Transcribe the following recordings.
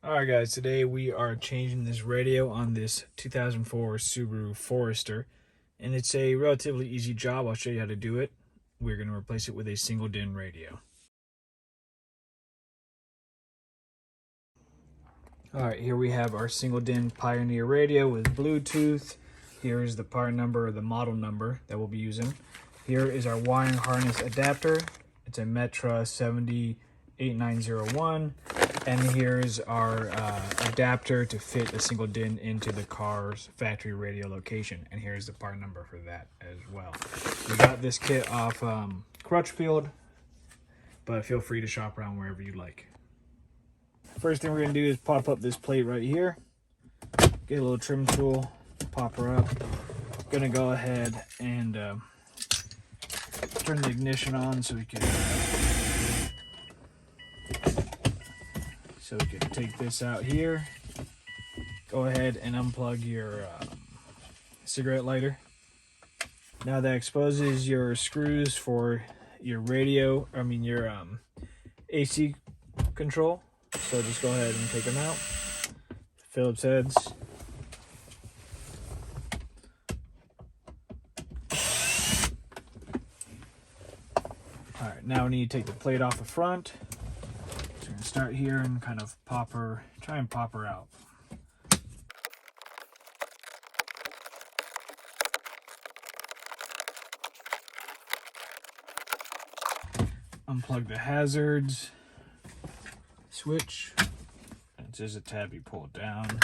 Alright guys, today we are changing this radio on this 2004 Subaru Forester, and it's a relatively easy job. I'll show you how to do it. We're going to replace it with a single DIN radio. Alright, here we have our single DIN Pioneer radio with Bluetooth. Here is the part number or the model number that we'll be using. Here is our wiring harness adapter. It's a Metra 708901. And here's our adapter to fit the single DIN into the car's factory radio location. And here's the part number for that as well. We got this kit off Crutchfield, but feel free to shop around wherever you like. First thing we're going to do is pop up this plate right here. Get a little trim tool, pop her up. Going to go ahead and turn the ignition on so we can take this out here. Go ahead and unplug your cigarette lighter. Now that exposes your screws for your radio, your AC control. So just go ahead and take them out. Phillips heads. Alright, now we need to take the plate off the front. So we're going to start here and kind of try and pop her out. Unplug the hazards switch. It's just a tab you pull down.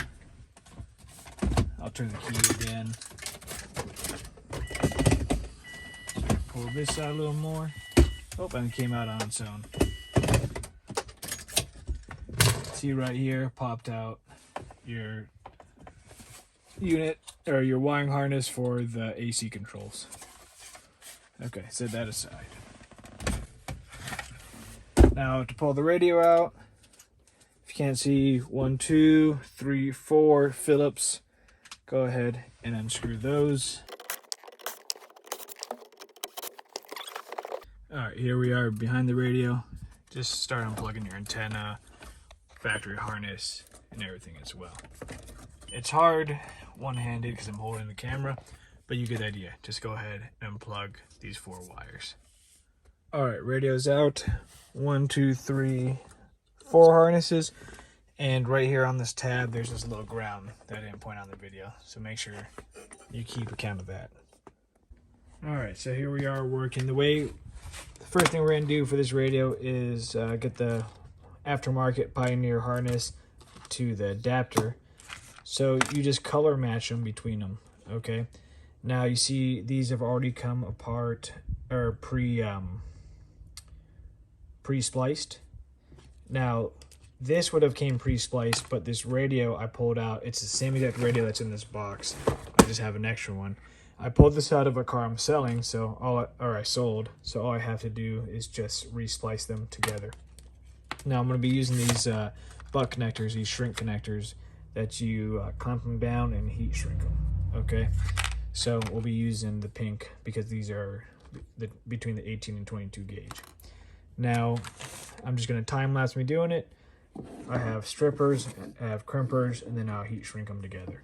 I'll turn the key again. Pull this out a little more. Oh, and it came out on its own. See right here, popped out your unit or your wiring harness for the AC controls. Okay, set that aside. Now to pull the radio out, if you can't see, 1, 2, 3, 4 Phillips, go ahead and unscrew those. Alright, here we are behind the radio. Just start unplugging your antenna, factory harness, and everything as well. It's hard one-handed because I'm holding the camera, but you get the idea. Just go ahead and unplug these 4 wires. Alright, radio's out. 1, 2, 3, 4 harnesses. And right here on this tab, there's this little ground that I didn't point out in the video. So make sure you keep account of that. Alright, so here we are working. The first thing we're going to do for this radio is get the Aftermarket Pioneer harness to the adapter. So you just color match them between them, okay? Now you see these have already come apart or pre-spliced. Now this would have came pre-spliced, but this radio I pulled out, it's the same exact radio that's in this box. I just have an extra one. I pulled this out of a car I'm selling, I sold, so all I have to do is just re-splice them together. Now I'm going to be using these butt connectors, these shrink connectors that you clamp them down and heat shrink them, okay? So we'll be using the pink because these are between the 18 and 22 gauge. Now I'm just going to time lapse me doing it. I have strippers, I have crimpers, and then I'll heat shrink them together.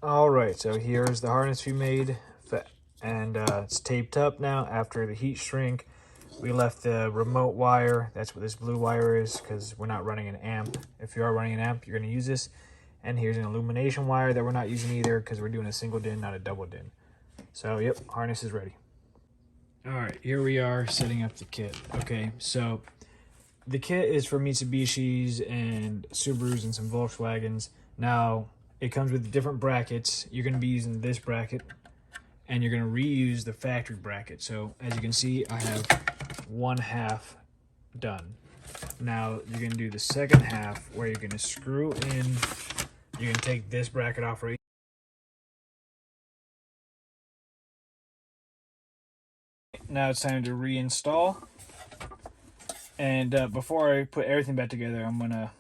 Alright, so here's the harness we made, and it's taped up now after the heat shrink. We left the remote wire, that's what this blue wire is, because we're not running an amp. If you are running an amp, you're going to use this. And here's an illumination wire that we're not using either, because we're doing a single DIN, not a double DIN. So, yep, harness is ready. Alright, here we are setting up the kit. Okay, so the kit is for Mitsubishis and Subarus and some Volkswagens. Now, it comes with different brackets. You're going to be using this bracket, and you're going to reuse the factory bracket. So, as you can see, I have 1/2 done. Now, you're going to do the second half where you're going to screw in. You're going to take this bracket off right. Now it's time to reinstall. And before I put everything back together, I'm going to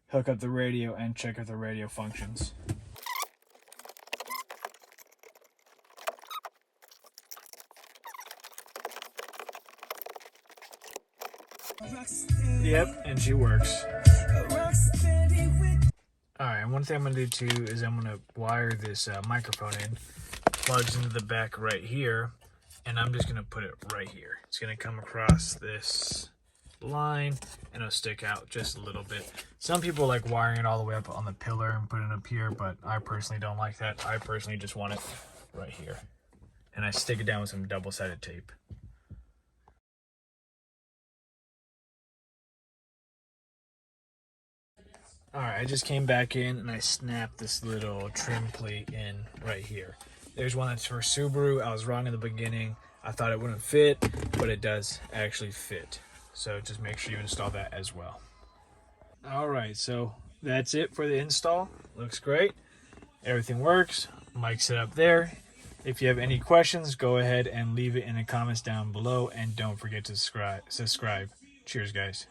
hook up the radio and check if the radio functions. Yep, and she works. Alright, and one thing I'm going to do too is I'm going to wire this microphone in. Plugs into the back right here, and I'm just going to put it right here. It's going to come across this line and it'll stick out just a little bit. Some people like wiring it all the way up on the pillar and putting it up here, but I personally don't like that. I personally just want it right here. And I stick it down with some double-sided tape. Alright, I just came back in and I snapped this little trim plate in right here. There's one that's for Subaru. I was wrong in the beginning. I thought it wouldn't fit, but it does actually fit. So just make sure you install that as well. Alright, so that's it for the install. Looks great. Everything works. Mic set up there. If you have any questions, go ahead and leave it in the comments down below. And don't forget to subscribe. Cheers, guys.